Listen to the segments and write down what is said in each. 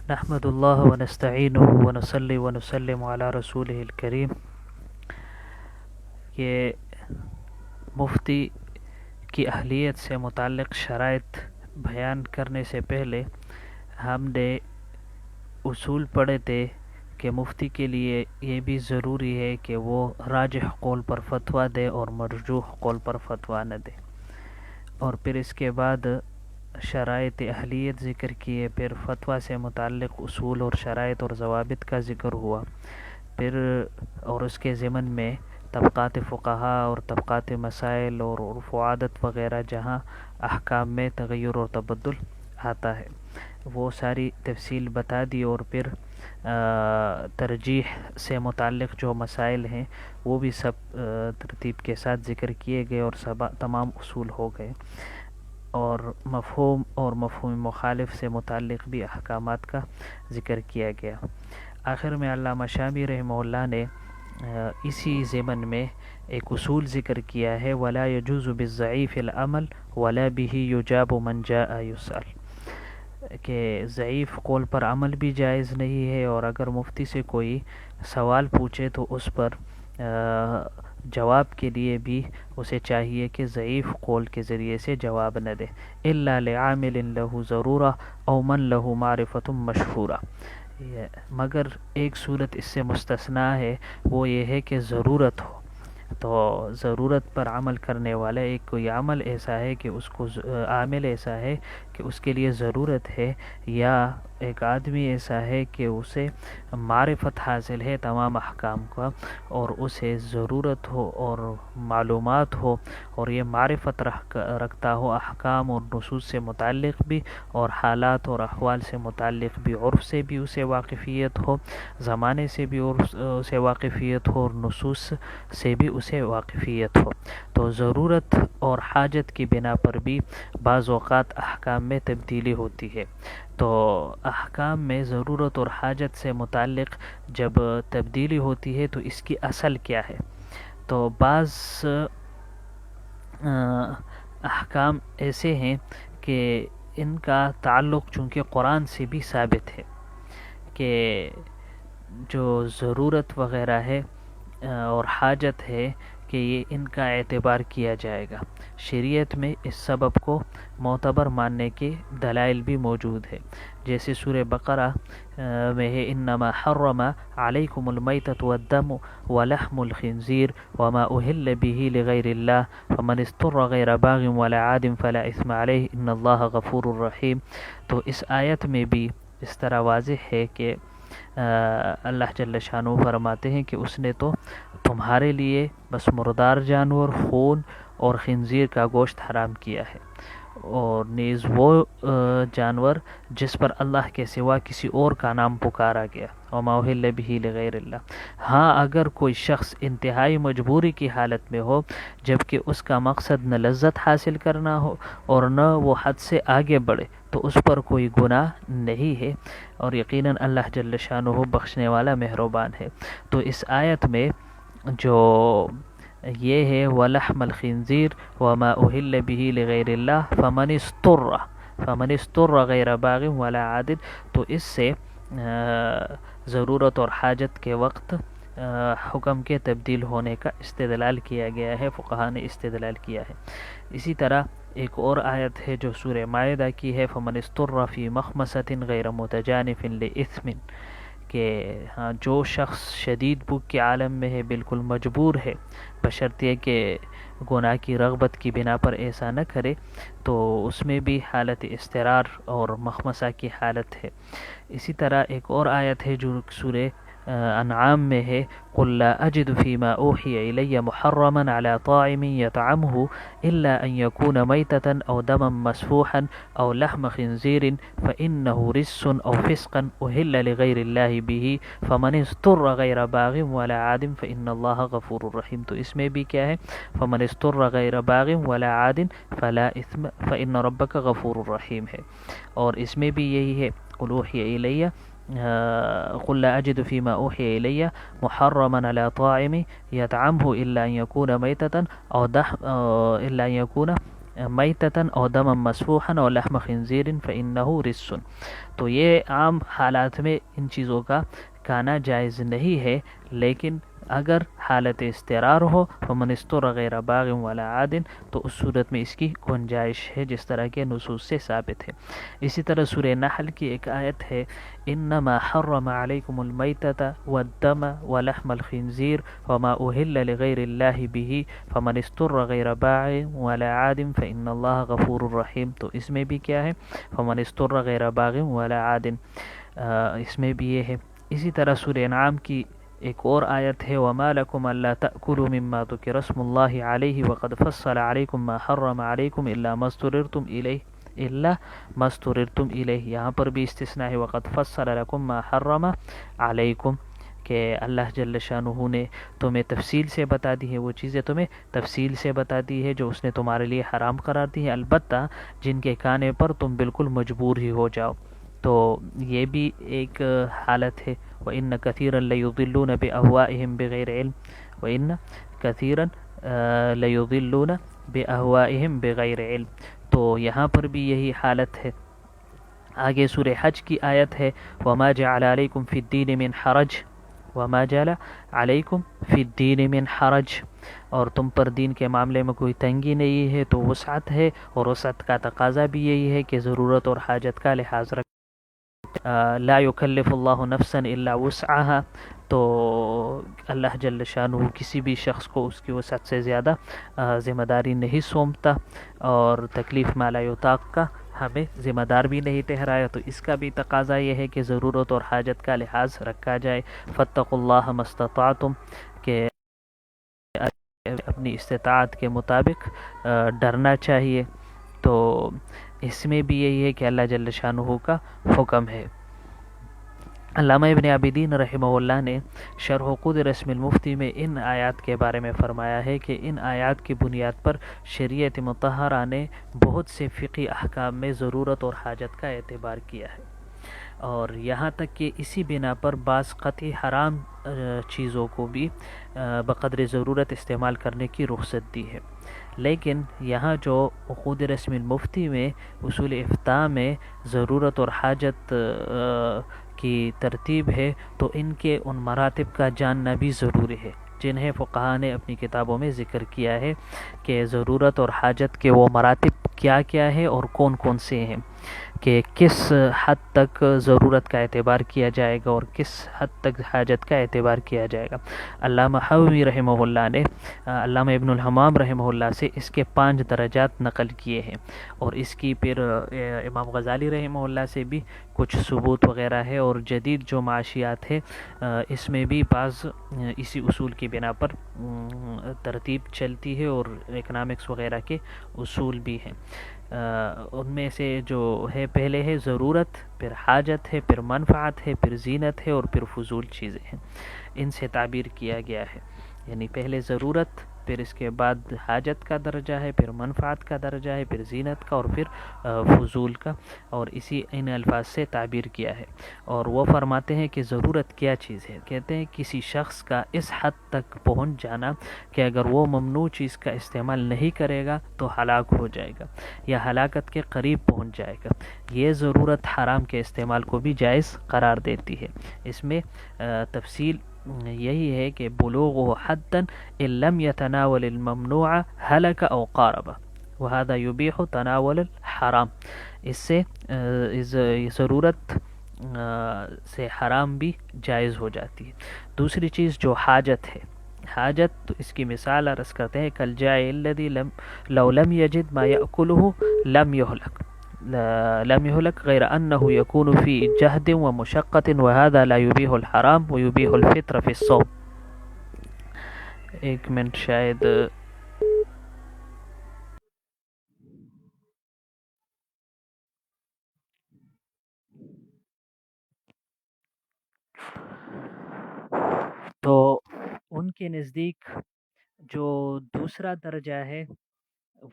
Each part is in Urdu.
نحمد اللہ ونستعینہ ونصلی ونسلم علی رسولہ الکریم۔ یہ مفتی کی اہلیت سے متعلق شرائط بیان کرنے سے پہلے ہم نے اصول پڑھے تھے کہ مفتی کے لیے یہ بھی ضروری ہے کہ وہ راجح قول پر فتویٰ دے اور مرجوح قول پر فتویٰ نہ دے، اور پھر اس کے بعد شرائط اہلیت ذکر کیے، پھر فتویٰ سے متعلق اصول اور شرائط اور ضوابط کا ذکر ہوا، پھر اور اس کے ضمن میں طبقات فقہا اور طبقات مسائل اور عرف و عادت وغیرہ جہاں احکام میں تغیر اور تبدل آتا ہے وہ ساری تفصیل بتا دی، اور پھر ترجیح سے متعلق جو مسائل ہیں وہ بھی سب ترتیب کے ساتھ ذکر کیے گئے اور تمام اصول ہو گئے، اور مفہوم اور مفہوم مخالف سے متعلق بھی احکامات کا ذکر کیا گیا۔ آخر میں علامہ شامی رحمہ اللہ نے اسی ضمن میں ایک اصول ذکر کیا ہے، ولا يجوز بالضعیف العمل ولا به یجاب من جاء یسأل، کہ ضعیف قول پر عمل بھی جائز نہیں ہے، اور اگر مفتی سے کوئی سوال پوچھے تو اس پر جواب کے لیے بھی اسے چاہیے کہ ضعیف قول کے ذریعے سے جواب نہ دے، الا لعامل له ضرورہ او من له معرفت مشہورہ، مگر ایک صورت اس سے مستثنیٰ ہے، وہ یہ ہے کہ ضرورت ہو، تو ضرورت پر عمل کرنے والا ایک کوئی عمل ایسا ہے کہ اس کو عامل ایسا ہے کہ اس کے لیے ضرورت ہے، یا ایک آدمی ایسا ہے کہ اسے معرفت حاصل ہے تمام احکام کا، اور اسے ضرورت ہو اور معلومات ہو، اور یہ معرفت رکھتا ہو احکام اور نصوص سے متعلق بھی، اور حالات اور احوال سے متعلق بھی، عرف سے بھی اسے واقفیت ہو، زمانے سے بھی اسے واقفیت ہو، اور نصوص سے بھی اسے واقفیت ہو، تو ضرورت اور حاجت کی بنا پر بھی بعض اوقات احکام میں تبدیلی ہوتی ہے۔ تو احکام میں ضرورت اور حاجت سے متعلق جب تبدیلی ہوتی ہے تو اس کی اصل کیا ہے؟ تو بعض احکام ایسے ہیں کہ ان کا تعلق چونکہ قرآن سے بھی ثابت ہے، کہ جو ضرورت وغیرہ ہے اور حاجت ہے کہ یہ ان کا اعتبار کیا جائے گا، شریعت میں اس سبب کو معتبر ماننے کے دلائل بھی موجود ہے، جیسے سورہ بقرہ میں ہے انما حرم علیکم المیتۃ والدم ولحم الخنزیر وما اہل به لغیر اللہ فمن اضطر غیر باغ ولا عاد فلا اثم علیہ ان اللہ غفور الرحیم۔ تو اس آیت میں بھی اس طرح واضح ہے کہ اللہ جل شانہ فرماتے ہیں کہ اس نے تو تمہارے لیے بس مردار جانور، خون اور خنزیر کا گوشت حرام کیا ہے، اور نیز وہ جانور جس پر اللہ کے سوا کسی اور کا نام پکارا گیا، وما اہل به لغیر اللہ۔ ہاں اگر کوئی شخص انتہائی مجبوری کی حالت میں ہو، جبکہ اس کا مقصد نہ لذت حاصل کرنا ہو اور نہ وہ حد سے آگے بڑھے، تو اس پر کوئی گناہ نہیں ہے، اور یقیناً اللہ جل شانہ بخشنے والا مہربان ہے۔ تو اس آیت میں جو یہ ہے وَلَحْمَ الْخِنْزِيرِ وَمَا أُهِلَّ بِهِ لِغَيْرِ اللَّهِ فَمَنِ اسْتُرَّ غَيْرَ بَاغٍ وَلَا عَادٍ، تو اس سے ضرورت اور حاجت کے وقت حکم کے تبدیل ہونے کا استدلال کیا گیا ہے، فقہاء نے استدلال کیا ہے۔ اسی طرح ایک اور آیت ہے جو سورہ مائدہ کی ہے فَمَنِ اسْتُرَّ فِي مَخْمَصَةٍ غَيْرَ مُتَجَانِفٍ لِإِثْمٍ، کہ ہاں جو شخص شدید بھوک کے عالم میں ہے، بالکل مجبور ہے، بشرطیہ کہ گناہ کی رغبت کی بنا پر ایسا نہ کرے، تو اس میں بھی حالت اضطرار اور مخمصہ کی حالت ہے۔ اسی طرح ایک اور آیت ہے جو سورہ انعام میں ہے قُلْ لَا أَجِدُ فِي مَا أُوحِيَ إِلَيَّ مُحَرَّمًا عَلَى طَاعِمٍ يَطْعَمُهُ إِلَّا أَن يَكُونَ مَيْتَةً أَوْ دَمًا مَّسْفُوحًا أَوْ لَحْمَ خِنزِيرٍ فَإِنَّهُ رِجْسٌ أَوْ فِسْقٌ أُهِلَّ لِغَيْرِ اللَّهِ بِهِ فَمَنِ اضْطُرَّ غَيْرَ بَاغٍ وَلَا عَادٍ فَإِنَّ اللَّهَ غَفُورٌ رَحِيمٌ۔ تو اس میں بھی کیا ہے فَمَنِ اضْطُرَّ غَيْرَ بَاغٍ وَلَا عَادٍ فَلَا إِثْمَ فَإِنَّ رَبَّكَ غَفُورٌ رَحِيمٌ ہے، اور اس میں بھی یہی ہے قُلْ أُوحِيَ إِلَيَّ قُلْ لَا أَجِدُ فِي مَا أُوحِيَ إِلَيَّ مُحَرَّمًا عَلَى طَاعِمٍ يَطْعَمُهُ إِلَّا أَن يَكُونَ مَيْتَةً أَوْ إِلَّا أَن يَكُونَ میتتن او دم مسفوحا او لحم خنزیر فإنه رجس. تو یہ عام حالات میں ان چیزوں کا کھانا جائز نہیں ہے، لیکن اگر حالت استقرار ہو فمن استر غیر باغ ولا عاد، تو اس صورت میں اس کی گنجائش ہے، جس طرح کے نصوص سے ثابت ہے۔ اسی طرح سورہ نحل کی ایک آیت ہے، انما حرم علیکم المیتۃ والدم ولحم الخنزیر وما اہل لغیر اللہ به فمن استر غیر باغ ولا عاد فإن اللہ غفور الرحیم۔ تو اس میں بھی کیا ہے؟ فمن استر غیر باغ ولا عاد، اس میں بھی یہ ہے۔ اسی طرح سورہ انعام کی ایک اور آیت ہے، وَمَا لَكُمْ أَلَّا تَأْكُلُوا مِمَّا ذُكِرَ اسْمُ اللَّهِ عَلَيْهِ وَقَدْ فَصَّلَ عَلَيْكُمْ مَا حَرَّمَ عَلَيْكُمْ إِلَّا مَا اضْطُرِرْتُمْ إِلَيْهِ۔ یہاں پر بھی استثناء ہے، وَقَدْ فَصَّلَ لَكُمْ مَا حَرَّمَ عَلَيْكُمْ، کہ اللہ جل شانہ نے تمہیں تفصیل سے بتا دی ہے، وہ چیزیں تمہیں تفصیل سے بتا دی ہے جو اس نے تمہارے لیے حرام قرار دی ہے، البتہ جن کے کھانے پر تم بالکل مجبور ہی ہو جاؤ۔ تو یہ بھی ایک حالت ہے، وَإِنَّ كَثِيرًا لَيُضِلُّونَ بِأَهْوَائِهِمْ بِغَيْرِ عِلْمٍ وَإِنَّ كَثِيرًا لَيُضِلُّونَ بِأَهْوَائِهِمْ بِغَيْرِ عِلْمٍ۔ تو یہاں پر بھی یہی حالت ہے۔ آگے سورہ حج کی آیت ہے، وَمَا جَعَلَ عَلَيْكُمْ فِي الدِّينِ مِنْ حَرَجٍ وَمَا جَعَلَ عَلَيْكُمْ فِي الدِّينِ مِنْ حَرَجٍ، اور تم پر دین کے معاملے میں کوئی تنگی نہیں ہے، تو وسعت ہے، اور وسعت کا تقاضا بھی یہی ہے کہ ضرورت اور حاجت کا لحاظ رکھ، لا یکلف اللہ نفسا الا وسعها۔ تو اللہ جل شانہ کسی بھی شخص کو اس کی وسعت سے زیادہ ذمہ داری نہیں سونپتا، اور تکلیف ما لا یطاق کا ہمیں ذمہ دار بھی نہیں ٹھہرایا، تو اس کا بھی تقاضا یہ ہے کہ ضرورت اور حاجت کا لحاظ رکھا جائے۔ فاتقوا اللہ ما استطعتم، کہ اپنی استطاعت کے مطابق ڈرنا چاہیے۔ تو اس میں بھی یہی ہے کہ اللہ جل شانہ کا حکم ہے۔ علامہ ابن عابدین رحمہ اللہ نے شرح خود رسم المفتی میں ان آیات کے بارے میں فرمایا ہے کہ ان آیات کی بنیاد پر شریعت مطہرہ نے بہت سے فقہی احکام میں ضرورت اور حاجت کا اعتبار کیا ہے، اور یہاں تک کہ اسی بنا پر بعض قطعی حرام چیزوں کو بھی بقدر ضرورت استعمال کرنے کی رخصت دی ہے۔ لیکن یہاں جو عقود رسم المفتی میں اصول افتاء میں ضرورت اور حاجت کی ترتیب ہے، تو ان کے ان مراتب کا جاننا بھی ضروری ہے، جنہیں فقہاء نے اپنی کتابوں میں ذکر کیا ہے کہ ضرورت اور حاجت کے وہ مراتب کیا کیا ہے اور کون کون سے ہیں، کہ کس حد تک ضرورت کا اعتبار کیا جائے گا اور کس حد تک حاجت کا اعتبار کیا جائے گا۔ علامہ حوی رحمہ اللہ نے علامہ ابن الحمام رحمہ اللہ سے اس کے 5 درجات نقل کیے ہیں، اور اس کی پھر امام غزالی رحمہ اللہ سے بھی کچھ ثبوت وغیرہ ہے، اور جدید جو معاشیات ہے اس میں بھی بعض اسی اصول کی بنا پر ترتیب چلتی ہے، اور اکنامکس وغیرہ کے اصول بھی ہیں۔ ان میں سے جو ہے، پہلے ہے ضرورت، پھر حاجت ہے، پھر منفعت ہے، پھر زینت ہے، اور پھر فضول چیزیں ہیں۔ ان سے تعبیر کیا گیا ہے، یعنی پہلے ضرورت، پھر اس کے بعد حاجت کا درجہ ہے، پھر منفعت کا درجہ ہے، پھر زینت کا، اور پھر فضول کا، اور اسی ان الفاظ سے تعبیر کیا ہے۔ اور وہ فرماتے ہیں کہ ضرورت کیا چیز ہے؟ کہتے ہیں کسی شخص کا اس حد تک پہنچ جانا کہ اگر وہ ممنوع چیز کا استعمال نہیں کرے گا تو ہلاک ہو جائے گا، یا ہلاکت کے قریب پہنچ جائے گا۔ یہ ضرورت حرام کے استعمال کو بھی جائز قرار دیتی ہے۔ اس میں تفصیل یہی ہے کہ بلوغ حدا ان لم يتناول الممنوع هلك او قارب وهذا يبيح تناول الحرام، اس سے ضرورت سے حرام بھی جائز ہو جاتی ہے۔ دوسری چیز جو حاجت ہے، حاجت، تو اس کی مثال عرض کرتے ہیں، کالجائع الذي لو لم يجد ما يأكله لم يهلك غير أنه يكون في جهد ومشقة وهذا لا يبيح الحرام ويبيح الفطر في الصوم۔ ایک منٹ شاید تو ان کے نزدیک جو دوسرا درجہ ہے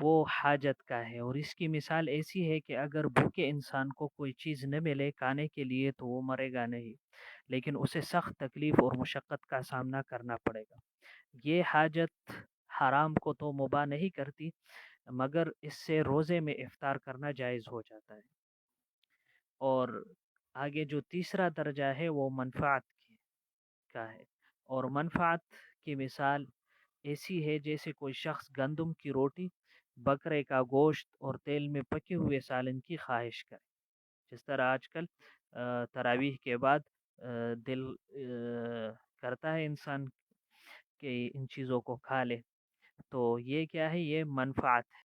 وہ حاجت کا ہے، اور اس کی مثال ایسی ہے کہ اگر بھوکے انسان کو کوئی چیز نہ ملے کھانے کے لیے تو وہ مرے گا نہیں، لیکن اسے سخت تکلیف اور مشقت کا سامنا کرنا پڑے گا۔ یہ حاجت حرام کو تو مباح نہیں کرتی، مگر اس سے روزے میں افطار کرنا جائز ہو جاتا ہے۔ اور آگے جو تیسرا درجہ ہے وہ منفعت کا ہے، اور منفعت کی مثال ایسی ہے جیسے کوئی شخص گندم کی روٹی، بکرے کا گوشت اور تیل میں پکے ہوئے سالن کی خواہش کرے۔ جس طرح آج کل تراویح کے بعد دل کرتا ہے انسان کہ ان چیزوں کو کھا لے، تو یہ کیا ہے؟ یہ منفعت ہے۔